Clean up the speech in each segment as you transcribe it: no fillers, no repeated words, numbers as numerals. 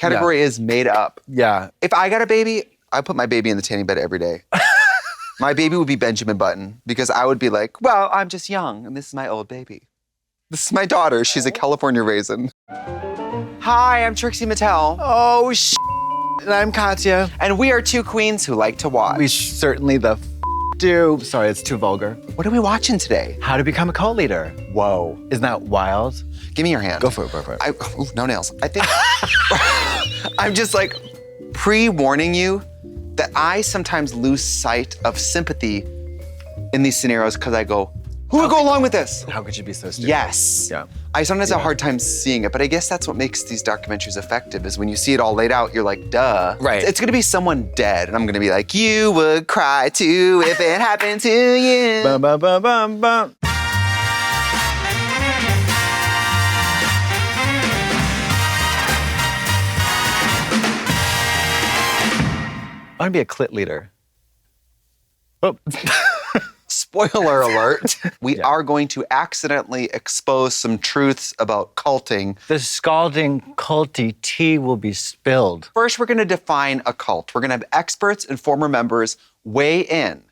category is made up. Yeah. If I got a baby, I put my baby in the tanning bed every day. My baby would be Benjamin Button because I would be like, well, I'm just young and this is my old baby. This is my daughter. She's a California raisin. Hi, I'm Trixie Mattel. Oh, and I'm Katya. And we are two queens who like to watch. We certainly do. Sorry, it's too vulgar. What are we watching today? How to Become a Cult Leader. Whoa. Isn't that wild? Give me your hand. Go for it. Ooh, no nails. I think I'm just like pre-warning you that I sometimes lose sight of sympathy in these scenarios because I go, who would go along with this? How could you be so stupid? Yes. Yeah. I sometimes have a hard time seeing it, but I guess that's what makes these documentaries effective is when you see it all laid out, you're like, duh. Right. It's gonna be someone dead, and I'm gonna be like, you would cry too if it happened to you. Bum, bum, bum, bum, bum. I want to be a clit leader. Oh. Spoiler alert, we are going to accidentally expose some truths about culting. The scalding culty tea will be spilled. First, we're gonna define a cult. We're gonna have experts and former members weigh in.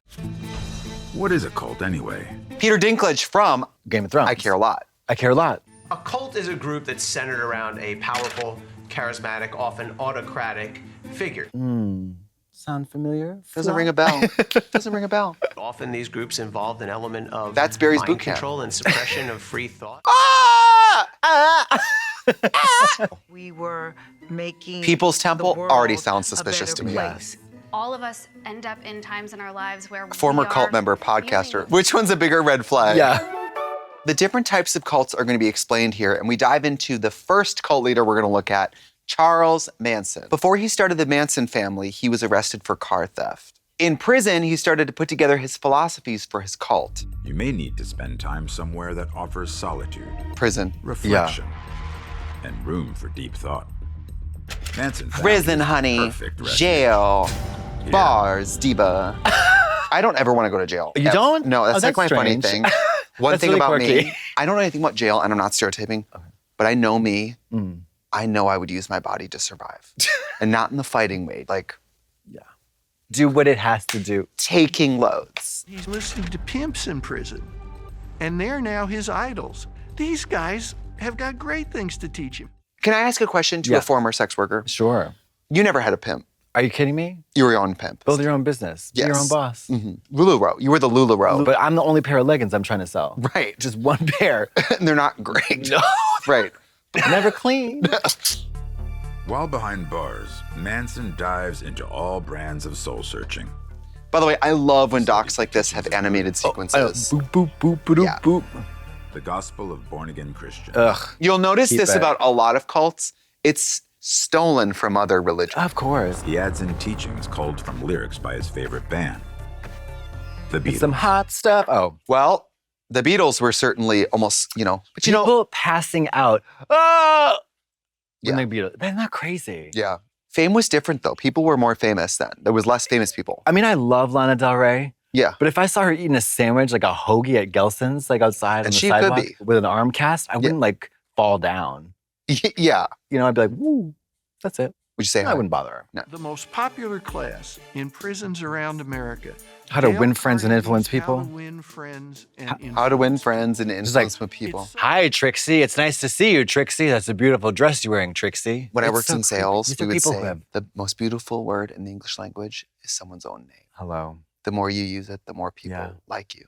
What is a cult anyway? Peter Dinklage from Game of Thrones. I Care a Lot. I Care a Lot. A cult is a group that's centered around a powerful, charismatic, often autocratic figure. Sound familiar? Doesn't ring a bell. Doesn't ring a bell. Often these groups involved an element of That's Barry's mind boot camp. control and suppression of free thought. We were making People's Temple the world already sounds a suspicious better to me. place. All of us end up in times in our lives where Former we cult are member, podcaster. using- Which one's a bigger red flag? Yeah. The different types of cults are going to be explained here, and we dive into the first cult leader we're going to look at, Charles Manson. Before he started the Manson family, he was arrested for car theft. In prison, he started to put together his philosophies for his cult. You may need to spend time somewhere that offers solitude, Prison. reflection, and room for deep thought. Manson found Prison, his honey. perfect refuge. Jail. Yeah. Bars. Diva. I don't ever want to go to jail. You don't? No, that's Oh, like my that's funny strange. thing. One That's thing really about quirky. me, I don't know anything about jail, and I'm not stereotyping, but I know me. I know I would use my body to survive. And not in the fighting way, like Do what it has to do. taking loads. He's listening to pimps in prison, and they're now his idols. These guys have got great things to teach him. Can I ask a question to Yeah. a former sex worker? Sure. You never had a pimp. Are you kidding me? You were your own pimp. Build your own business. Be your Yes. own boss. LuLaRoe. You were the LuLaRoe. But I'm the only pair of leggings I'm trying to sell. Right. Just one pair. And they're not great. No. Right. Never clean. While behind bars, Manson dives into all brands of soul searching. By the way, I love when docs like this have animated sequences. Boop, boop, boop, boop, Yeah. boop. The gospel of born-again Christians. Ugh. You'll notice Keep this it. about a lot of cults. It's stolen from other religions. Of course. He adds in teachings culled from lyrics by his favorite band, the Beatles. It's some hot stuff. Oh. Well, the Beatles were certainly almost, but People passing out. Oh! When Yeah. they beat it. They're not crazy. yeah. Fame was different though. People were more famous then. There was less famous people. I mean, I love Lana Del Rey. Yeah. But if I saw her eating a sandwich, like a hoagie at Gelson's, like outside on And the she could sidewalk be. with an arm cast, I wouldn't like fall down. Yeah. You know, I'd be like, woo, that's it. Would you say I hi? wouldn't bother her. The most popular class in prisons around America. How to Dale win friends and Carnegie's influence How people. to win friends and How to win influence friends and like, influence with people. Hi, Trixie. It's nice to see you, Trixie. That's a beautiful dress you're wearing, Trixie. When I It's worked so in sales, These we are would people say who have, the most beautiful word in the English language is someone's own name. hello. The more you use it, the more people Yeah. like you.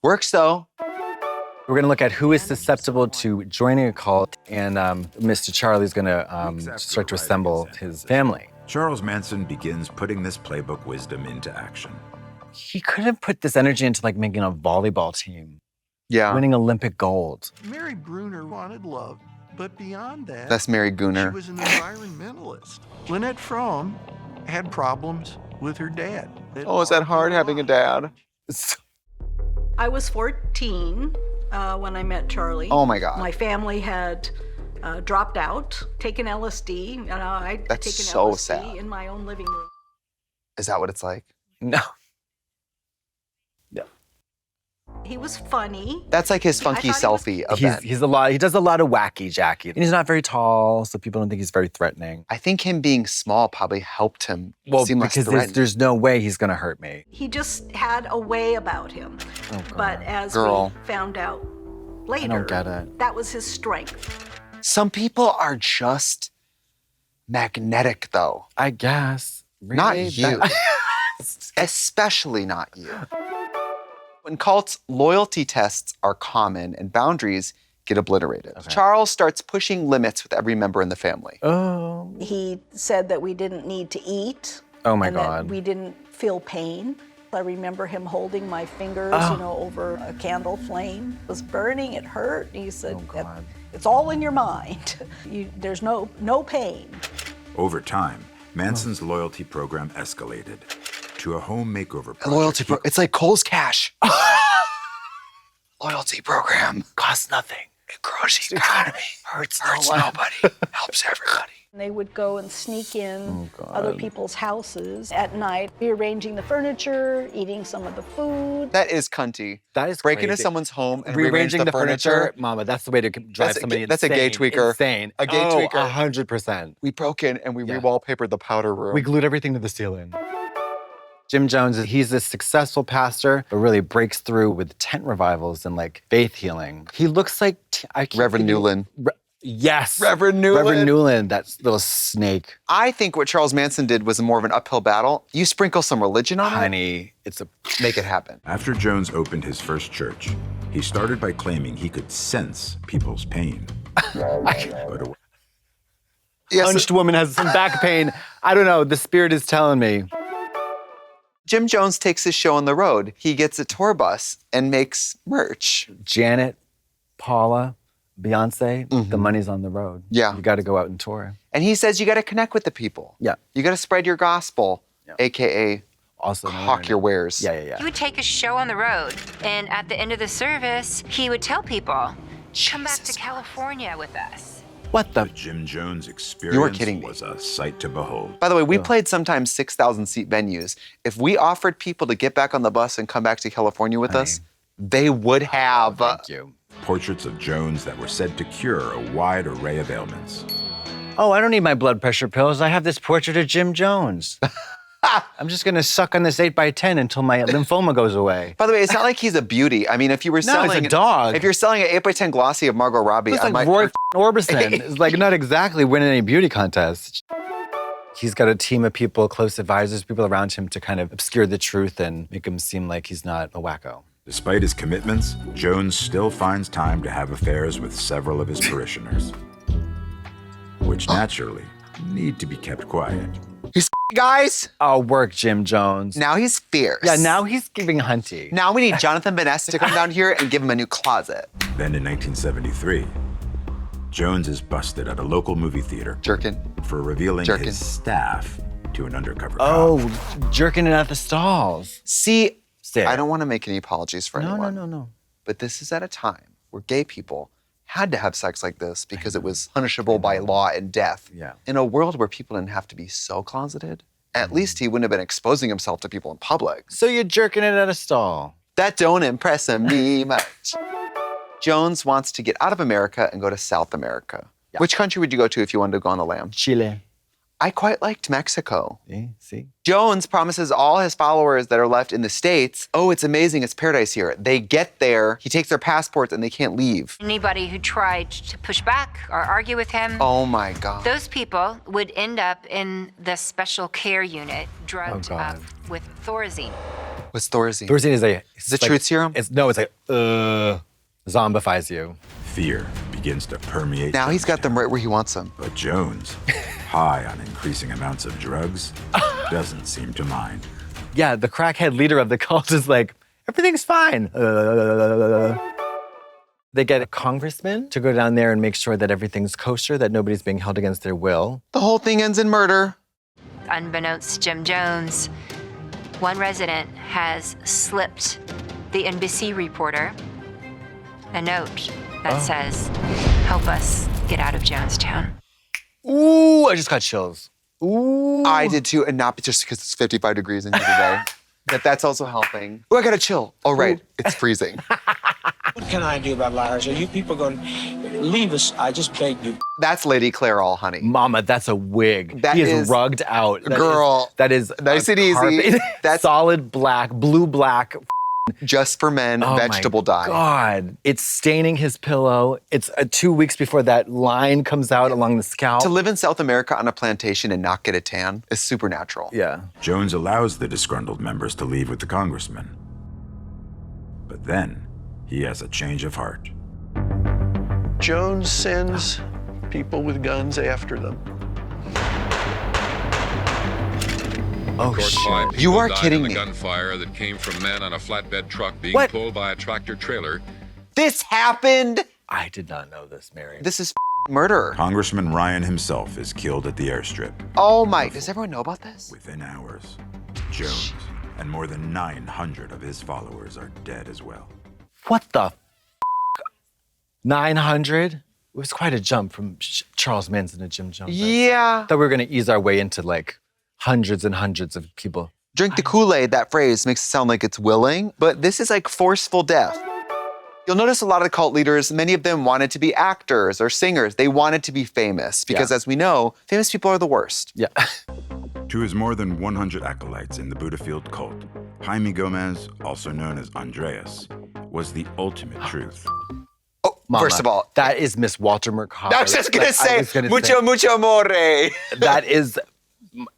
Works though. We're going to look at who is susceptible to joining a cult, and Mr. Charlie's going to start to assemble his family. Charles Manson begins putting this playbook wisdom into action. He could have put this energy into like making a volleyball team, Yeah. winning Olympic gold. Mary Bruner wanted love, but beyond that, That's Mary she Gooner. was an environmentalist. Lynette Fromm had problems with her dad. Oh, is that hard having a dad? I was 14 when I met Charlie. Oh my God. My family had dropped out, taken LSD. I'd That's taken so LSD sad. in my own living room. Is that what it's like? No. He was funny. That's like his funky thought he selfie event. He does a lot of wacky Jackie. And he's not very tall, so people don't think he's very threatening. I think him being small probably helped him Well, seem less because threatening. there's no way he's gonna hurt me. He just had a way about him. But as Girl. we found out later, get it. that was his strength. Some people are just magnetic, though. I guess. Not Really? you. Especially not you. In cults, loyalty tests are common and boundaries get obliterated. Charles starts pushing limits with every member in the family. Oh. He said that we didn't need to eat. Oh my and God. That we didn't feel pain. I remember him holding my fingers, over a candle flame. It was burning, it hurt. He said, Oh, God. it's all in your mind. There's no pain. Over time, Manson's loyalty program escalated to a home makeover project. Loyalty it's like Kohl's Cash. Loyalty program. Costs nothing. It grows the economy. Hurts nobody. Helps everybody. They would go and sneak in Oh, other people's houses at night, rearranging the furniture, eating some of the food. That is cunty. That is Breaking into crazy. someone's home and Rearranging the furniture. Mama, that's the way to drive somebody that's a gay insane. tweaker. Insane. A gay tweaker. 100%. We broke in and we re-wallpapered the powder room. We glued everything to the ceiling. Jim Jones, he's a successful pastor, but really breaks through with tent revivals and like faith healing. He looks like Reverend Newland. Yes. Reverend Newland. Reverend Newland, that little snake. I think what Charles Manson did was more of an uphill battle. You sprinkle some religion on Honey, it's a... it, make it happen. After Jones opened his first church, he started by claiming he could sense people's pain. But Punched woman has some back pain. I don't know, the spirit is telling me. Jim Jones takes his show on the road. He gets a tour bus and makes merch. Janet, Paula, Beyonce, the money's on the road. Yeah. You got to go out and tour. And he says you got to connect with the people. Yeah. You got to spread your gospel, AKA Also, hawk your wares. Yeah. He would take a show on the road, and at the end of the service, he would tell people, come back to California with us. What the? Jim Jones' experience kidding me. was a sight to behold. By the way, we played sometimes 6,000-seat venues. If we offered people to get back on the bus and come back to California with us, they would have. Thank you. Portraits of Jones that were said to cure a wide array of ailments. Oh, I don't need my blood pressure pills. I have this portrait of Jim Jones. I'm just going to suck on this 8x10 until my lymphoma goes away. By the way, it's not like he's a beauty. I mean, if you were No, selling it's a dog. If you're selling an 8x10 glossy of Margot Robbie, It's I like might. Roy Orbison. It's like not exactly winning any beauty contest. He's got a team of people, close advisors, people around him to kind of obscure the truth and make him seem like he's not a wacko. Despite his commitments, Jones still finds time to have affairs with several of his parishioners, which naturally need to be kept quiet. He's guys. Oh, work, Jim Jones. Now he's fierce. Yeah, now he's giving Hunty. Now we need Jonathan Van Ness to come down here and give him a new closet. Then in 1973, Jones is busted at a local movie theater Jerkin. for revealing Jerkin. his staff to an undercover Oh, cop. jerking it at the stalls. See, Sick. I don't want to make any apologies for anyone. No. But this is at a time where gay people had to have sex like this because it was punishable by law and death. Yeah. In a world where people didn't have to be so closeted, at least he wouldn't have been exposing himself to people in public. So you're jerking it at a stall. That don't impress me much. Jones wants to get out of America and go to South America. Yeah. Which country would you go to if you wanted to go on the lam? Chile. I quite liked Mexico. See? Jones promises all his followers that are left in the States, oh, it's amazing, it's paradise here. They get there, he takes their passports, and they can't leave. Anybody who tried to push back or argue with him, Oh my God. those people would end up in the special care unit, drugged Oh, God. up with Thorazine. What's Thorazine? Thorazine is a... Is it truth serum? It's like, zombifies you. Fear begins to permeate. Now he's got them right where he wants them. But Jones, high on increasing amounts of drugs, doesn't seem to mind. Yeah, the crackhead leader of the cult is like, everything's fine. They get a congressman to go down there and make sure that everything's kosher, that nobody's being held against their will. The whole thing ends in murder. Unbeknownst to Jim Jones, one resident has slipped the NBC reporter a note that says, help us get out of Jonestown. Ooh, I just got chills. Ooh. I did too, and not just because it's 55 degrees in here today. That's also helping. Oh, I gotta chill. Oh, right. It's freezing. What can I do about liars? Are you people going to leave us? I just beg you. That's Lady Clairol, honey. Mama, that's a wig. That he is- is rugged out. Girl, that is nice a and easy. carpet. That's- solid black, blue black. Just for men, Oh vegetable my dye. God, it's staining his pillow. It's 2 weeks before that line comes out along the scalp. To live in South America on a plantation and not get a tan is supernatural. Yeah. Jones allows the disgruntled members to leave with the congressman. But then, he has a change of heart. Jones sends people with guns after them. Oh shit. You are kidding me. Gunfire that came from men on a flatbed truck being What? pulled by a tractor trailer. This happened. I did not know this, Mary. This is murder. Congressman Ryan himself is killed at the airstrip. Oh my, does everyone know about this? Within hours, Jones and more than 900 of his followers are dead as well. What the 900? It was quite a jump from Charles Manson to Jim Jones. Yeah. Thought we were gonna ease our way into like hundreds and hundreds of people. Drink the Kool-Aid, that phrase makes it sound like it's willing, but this is like forceful death. You'll notice a lot of the cult leaders, many of them wanted to be actors or singers. They wanted to be famous because, as we know, famous people are the worst. Yeah. To his more than 100 acolytes in the Budafield cult, Jaime Gomez, also known as Andreas, was the ultimate truth. Oh, Mama, first of all, that is Miss Walter Mercado. I was just gonna Like, I say, was gonna mucho, mucho amore. That is,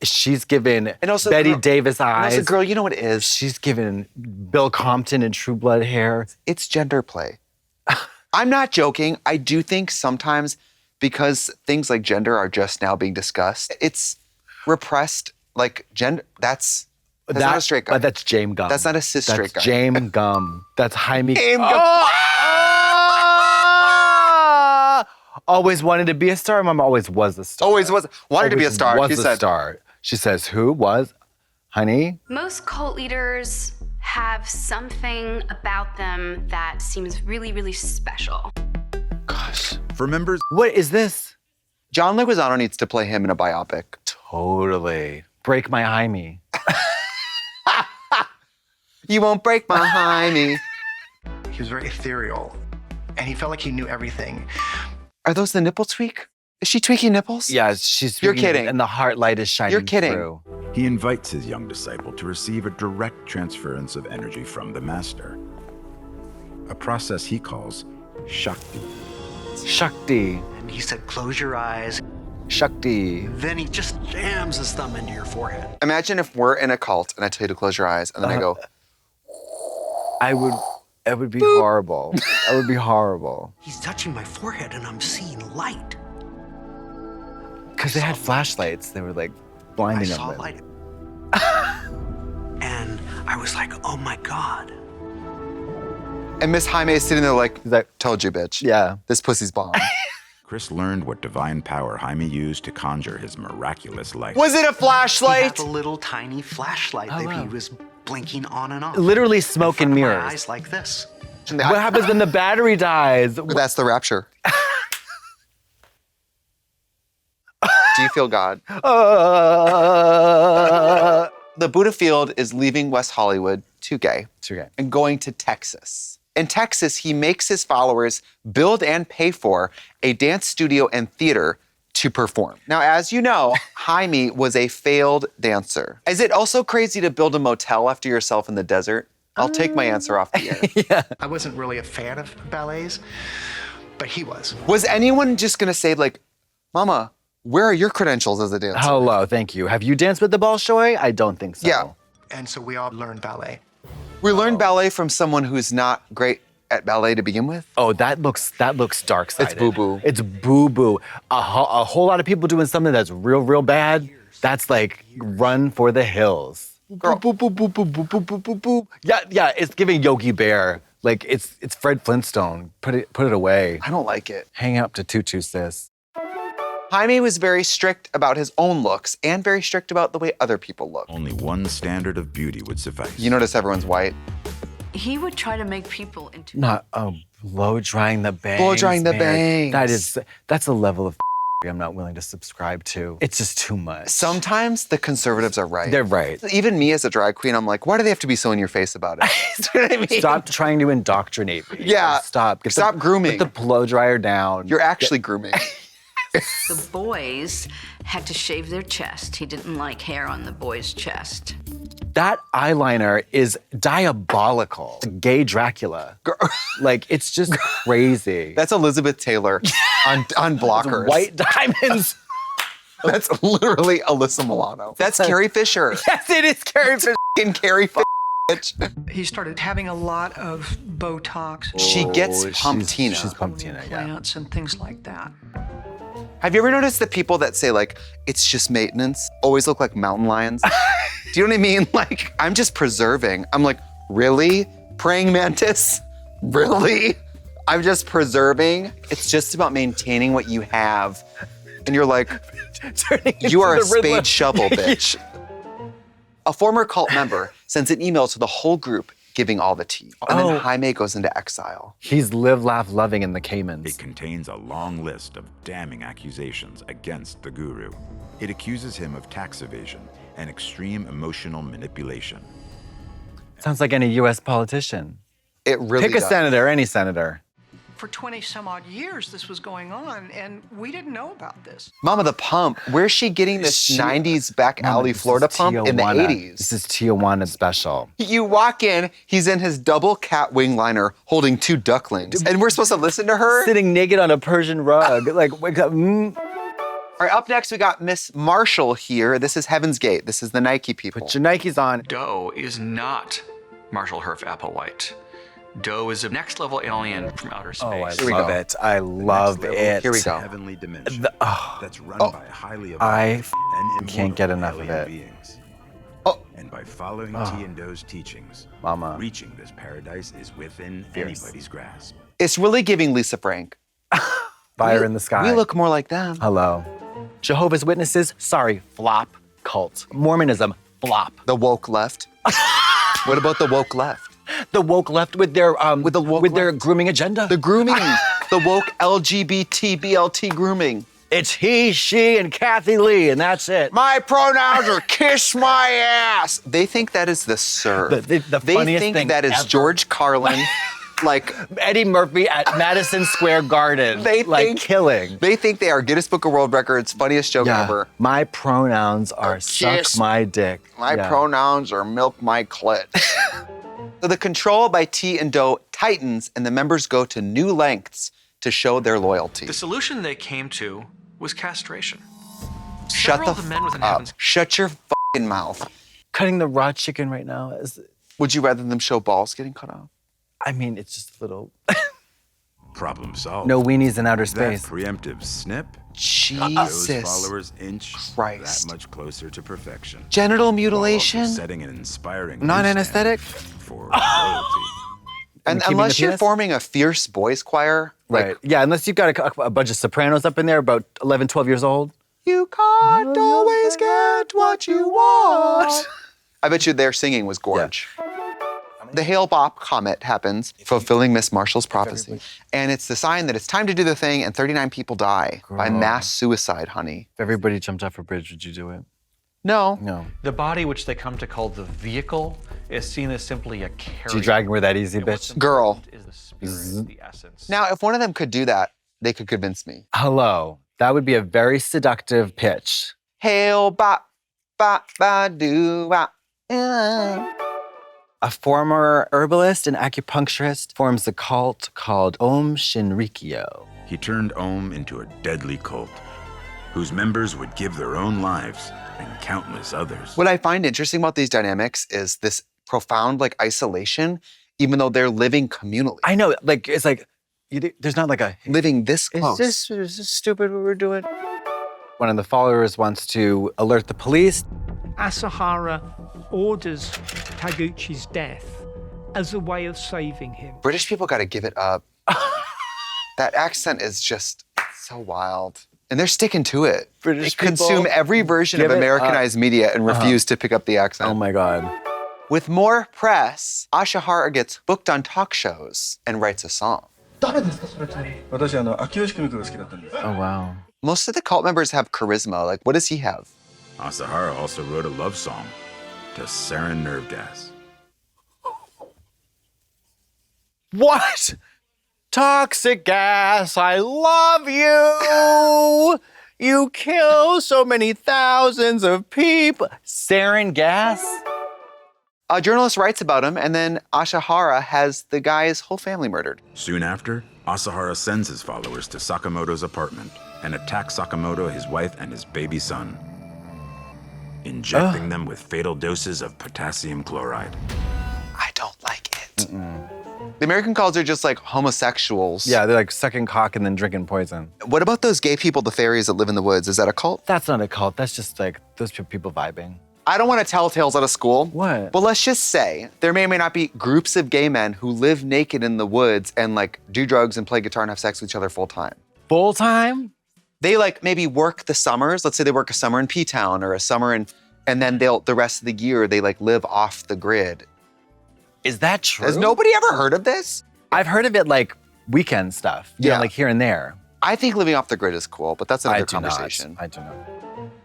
she's given And also, Betty girl- Davis And eyes. also, girl, you know what it is? She's given Bill Compton and True Blood hair. It's gender play. I'm not joking. I do think sometimes because things like gender are just now being discussed, it's repressed, like gender. That's not a straight guy. But that's James Gum. That's not a cis straight guy. That's James Gum. That's Jaime. James Gum. Ah! Always wanted to be a star. Mama always was a star. Always was wanted to be a Always star. Was She a said. star. She says, "Who was, honey?" Most cult leaders have something about them that seems really, really special. Gosh, For members, what is this? John Leguizamo needs to play him in a biopic. Totally break my Jaime. You won't break my Jaime. He was very ethereal, and he felt like he knew everything. Are those the nipple tweak? Is she tweaking nipples? Yeah, she's. You're speaking, kidding. And the heart light is shining. You're kidding. Through. he invites his young disciple to receive a direct transference of energy from the master, a process he calls Shakti. Shakti. And he said, close your eyes. Shakti. Then he just jams his thumb into your forehead. Imagine if we're in a cult and I tell you to close your eyes and then I go, It would be horrible. That would be horrible. He's touching my forehead, and I'm seeing light. Because they had flashlights. They were like I blinding saw them. light. And I was like, oh my God. and Miss Jaime is sitting there like, He's like, told you, bitch. yeah. This pussy's bomb. Chris learned what divine power Jaime used to conjure his miraculous light. Was it a He had flashlight? the little tiny flashlight that wow. he was blinking on and off. Literally smoke in and front of my mirrors. eyes like this. And What happens when the battery dies? That's the rapture. Do you feel God? The Buddha Field is leaving West Hollywood, too gay, and going to Texas. In Texas, he makes his followers build and pay for a dance studio and theater to perform. Now, as you know, Jaime was a failed dancer. Is it also crazy to build a motel after yourself in the desert? I'll take my answer off the air. I wasn't really a fan of ballets, but he was. Was anyone just gonna say, like, Mama, where are your credentials as a dancer? Hello, thank you. Have you danced with the Bolshoi? I don't think so. Yeah. And so we all learned ballet. We learned ballet from someone who's not great at ballet to begin with. Oh, that looks dark sided. It's boo-boo. It's boo-boo. A whole lot of people doing something that's real bad. That's like run for the hills. Girl. Boop, boop, boop, boop, boop, boop, boop, boop, boop. Yeah, it's giving Yogi Bear. Like it's Fred Flintstone. Put it away. I don't like it. Hang up to tutu, sis. Jaime was very strict about his own looks and very strict about the way other people look. Only one standard of beauty would suffice. You notice everyone's white. He would try to make people into Not blow drying the bangs. Blow drying the man. bangs. That's a level of I'm not willing to subscribe to. It's just too much. Sometimes the conservatives are right. They're right. Even me as a drag queen, I'm like, why do they have to be so in your face about it? You know what I mean? Stop trying to indoctrinate me. Yeah. Stop. Stop grooming. Get the blow dryer down. You're actually grooming. The boys had to shave their chest. He didn't like hair on the boy's chest. That eyeliner is diabolical. It's a gay Dracula. Like, it's just crazy. That's Elizabeth Taylor on Blockers. White diamonds. That's literally Alyssa Milano. That's Carrie Fisher. Yes, it is Carrie Fisher. And Carrie Fisher. He started having a lot of Botox. She gets pumptina. She's pumptina, yeah. Implants and things like that. Have you ever noticed that people that say like, it's just maintenance, always look like mountain lions? Do you know what I mean? Like, I'm just preserving. I'm like, really? Praying mantis? Really? I'm just preserving? It's just about maintaining what you have. And you're like, you are a spade shovel, bitch. A former cult member sends an email to the whole group giving all the tea. And then Jaime goes into exile. He's live, laugh, loving in the Caymans. It contains a long list of damning accusations against the guru. It accuses him of tax evasion and extreme emotional manipulation. Sounds like any U.S. politician. It really Pick a does. senator, any senator. For 20 some odd years, this was going on, and we didn't know about this. Mama the Pump, where's she getting this 90s back alley Florida pump in the 80s? This is Tijuana special. You walk in, he's in his double cat wing liner holding 2 ducklings. And we're supposed to listen to her? Sitting naked on a Persian rug. Like, All right, up next we got Miss Marshall here. This is Heaven's Gate. This is the Nike people. Put your Nikes on. Doe is not Marshall Herf Applewhite. Doe is a next level alien from outer space. Oh, I love it. I love it. Here we go. Heavenly dimension that's run by highly I evolved and can't get enough of alien it. beings. And by following T and Doe's teachings, Mama. reaching this paradise is within anybody's grasp. It's really giving Lisa Frank. Fire in the sky. We look more like them. Hello. Jehovah's Witnesses, sorry, flop. Cult. Mormonism, flop. The woke left. What about the woke left? The woke left with their their grooming agenda. The grooming, the woke LGBT BLT grooming. It's he, she, and Kathy Lee, and that's it. My pronouns are kiss my ass. They think that is the serve. The they funniest think thing that is ever. George Carlin, like Eddie Murphy at Madison Square Garden. They like think, killing. They think they are Guinness Book of World Records funniest joke ever. My pronouns are suck kiss my dick. My pronouns are milk my clit. So the control by T and Doe tightens, and the members go to new lengths to show their loyalty. The solution they came to was castration. Shut Several the of the men within up. Heaven's Shut your fucking mouth. Cutting the raw chicken right now is. Would you rather them show balls getting cut off? I mean, it's just a little. Problem solved. No weenies in outer That space. preemptive snip. Jesus Those followers inch Christ. that much closer to perfection. Genital while mutilation? also setting an inspiring new Non-anesthetic? standard for loyalty. And keeping unless the you're penis? forming a fierce boys choir, like, Right. Yeah, unless you've got a bunch of sopranos up in there, about 11, 12 years old. you can't always get what you want. I bet you their singing was gorge. The Hale-Bopp comet happens, fulfilling Miss Marshall's prophecy. And it's the sign that it's time to do the thing, and 39 people die by mass suicide, honey. If everybody jumped off a bridge, would you do it? No. No. The body, which they come to call the vehicle, is seen as simply a carrier. G-Dragon were that easy, bitch? Girl. Is the spirit, the essence. Now, if one of them could do that, they could convince me. Hello. That would be a very seductive pitch. Hale-Bopp, ba, ba, do, ba. A former herbalist and acupuncturist forms a cult called Om Shinrikyo. He turned Om into a deadly cult, whose members would give their own lives and countless others. What I find interesting about these dynamics is this profound isolation, even though they're living communally. I know, it's like, there's not like a... Living this close. Is this stupid what we're doing? One of the followers wants to alert the police. Asahara orders Taguchi's death as a way of saving him. British people got to give it up. That accent is just so wild. And they're sticking to it. British they consume people every version of give it Americanized media and refuse to pick up the accent. Oh my God. With more press, Ashihara gets booked on talk shows and writes a song. Oh wow. Most of the cult members have charisma. Like, what does he have? Asahara also wrote a love song to sarin nerve gas. What? Toxic gas, I love you. You kill so many thousands of people. Sarin gas? A journalist writes about him, and then Asahara has the guy's whole family murdered. Soon after, Asahara sends his followers to Sakamoto's apartment and attacks Sakamoto, his wife, and his baby son, injecting them with fatal doses of potassium chloride. I don't like it. The American cults are just like homosexuals. Yeah, they're like sucking cock and then drinking poison. What about those gay people, the fairies that live in the woods? Is that a cult? That's not a cult. That's just like those people vibing. I don't want to tell tales out of school. What? But let's just say there may or may not be groups of gay men who live naked in the woods and like do drugs and play guitar and have sex with each other full time. Full time? They like maybe work the summers. Let's say they work a summer in P-Town or a summer in, and then the rest of the year they like live off the grid. Is that true? Has nobody ever heard of this? I've heard of it like weekend stuff. You know, like here and there. I think living off the grid is cool, but that's another I do conversation. Not. I do not.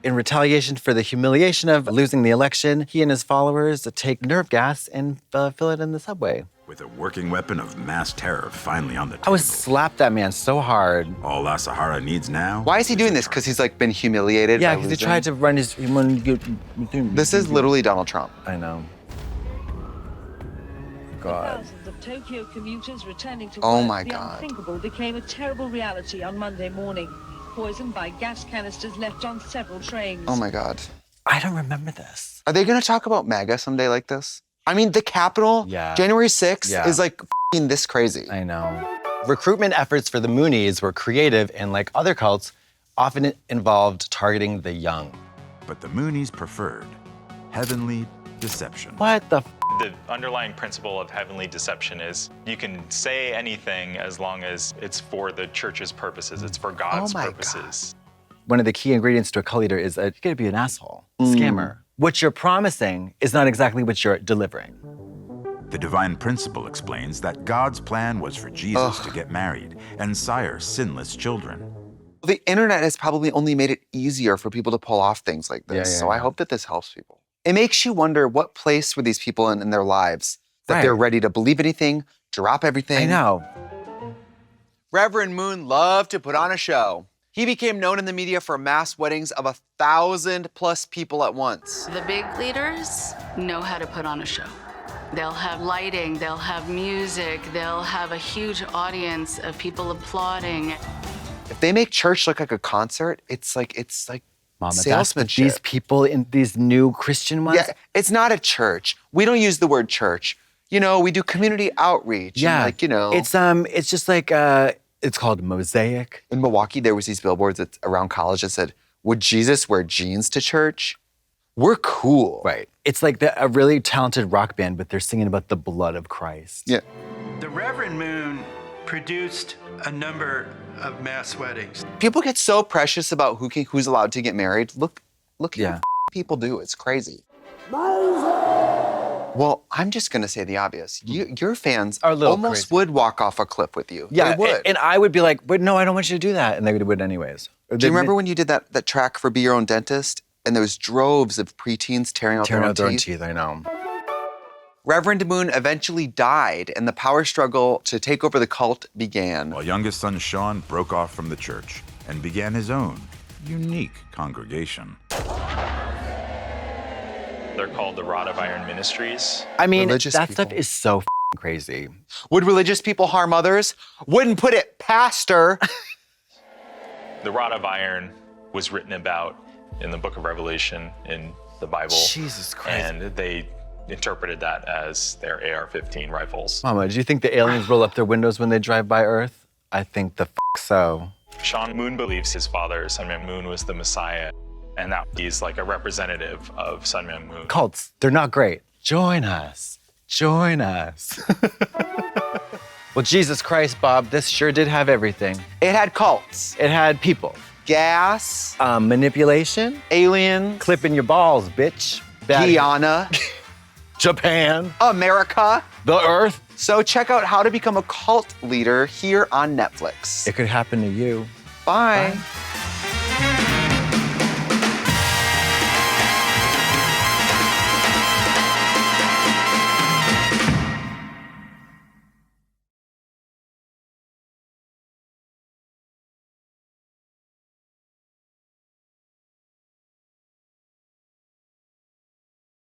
In retaliation for the humiliation of losing the election, he and his followers take nerve gas and fill it in the subway. With a working weapon of mass terror finally on the table. I would slap that man so hard. All Asahara needs now. Why is he doing this? Because he's like been humiliated. Yeah, by because he losing? tried to run his. This is literally Donald Trump. I know. God. Thousands of Tokyo commuters returning to Oh work, my the God. unthinkable became a terrible reality on Monday morning. Poisoned by gas canisters left on several trains. Oh my God. I don't remember this. Are they gonna talk about MAGA someday like this? I mean, the Capitol, January 6th is like f***ing this crazy. I know. Recruitment efforts for the Moonies were creative and, like other cults, often involved targeting the young. But the Moonies preferred heavenly deception. What the f? The underlying principle of heavenly deception is you can say anything as long as it's for the church's purposes, it's for God's purposes. One of the key ingredients to a cult leader is that you gotta be an asshole, scammer. What you're promising is not exactly what you're delivering. The divine principle explains that God's plan was for Jesus to get married and sire sinless children. The internet has probably only made it easier for people to pull off things like this. So I hope that this helps people. It makes you wonder what place were these people in their lives that they're ready to believe anything, drop everything. I know. Reverend Moon loved to put on a show. He became known in the media for mass weddings of 1,000+ people at once. The big leaders know how to put on a show. They'll have lighting, they'll have music, they'll have a huge audience of people applauding. If they make church look like a concert, it's like Mama, salesmanship. that's what these people in these new Christian ones? Yeah, it's not a church. We don't use the word church. You know, we do community outreach. Yeah, and like, you know. It's just like, it's called Mosaic. In Milwaukee, there was these billboards around college that said, would Jesus wear jeans to church? We're cool. Right. It's like a really talented rock band, but they're singing about the blood of Christ. Yeah. The Reverend Moon produced a number of mass weddings. People get so precious about who's allowed to get married. Look at what people do. It's crazy. Well, I'm just gonna say the obvious. Your fans are almost would walk off a cliff with you. Yeah, they would. and I would be like, but no, I don't want you to do that. And they would anyways. Do you remember when you did that track for Be Your Own Dentist? And there was droves of preteens tearing out their own teeth? I know. Reverend Moon eventually died, and the power struggle to take over the cult began. While youngest son Sean broke off from the church and began his own unique congregation. They're called the Rod of Iron Ministries. I mean, Religious that people. stuff is so crazy. Would religious people harm others? Wouldn't put it past her. The Rod of Iron was written about in the book of Revelation in the Bible. Jesus Christ. And they interpreted that as their AR-15 rifles. Mama, do you think the aliens roll up their windows when they drive by Earth? I think the so. Sean Moon believes his father, Sun Myung Moon, was the Messiah, and that he's like a representative of Sun Myung Moon. Cults, they're not great. Join us. Join us. Well, Jesus Christ, Bob, this sure did have everything. It had cults. It had people. Gas. Manipulation. Aliens. Clipping your balls, bitch. Guyana. Japan. America. The Earth. So check out How to Become a Cult Leader here on Netflix. It could happen to you. Bye. Bye.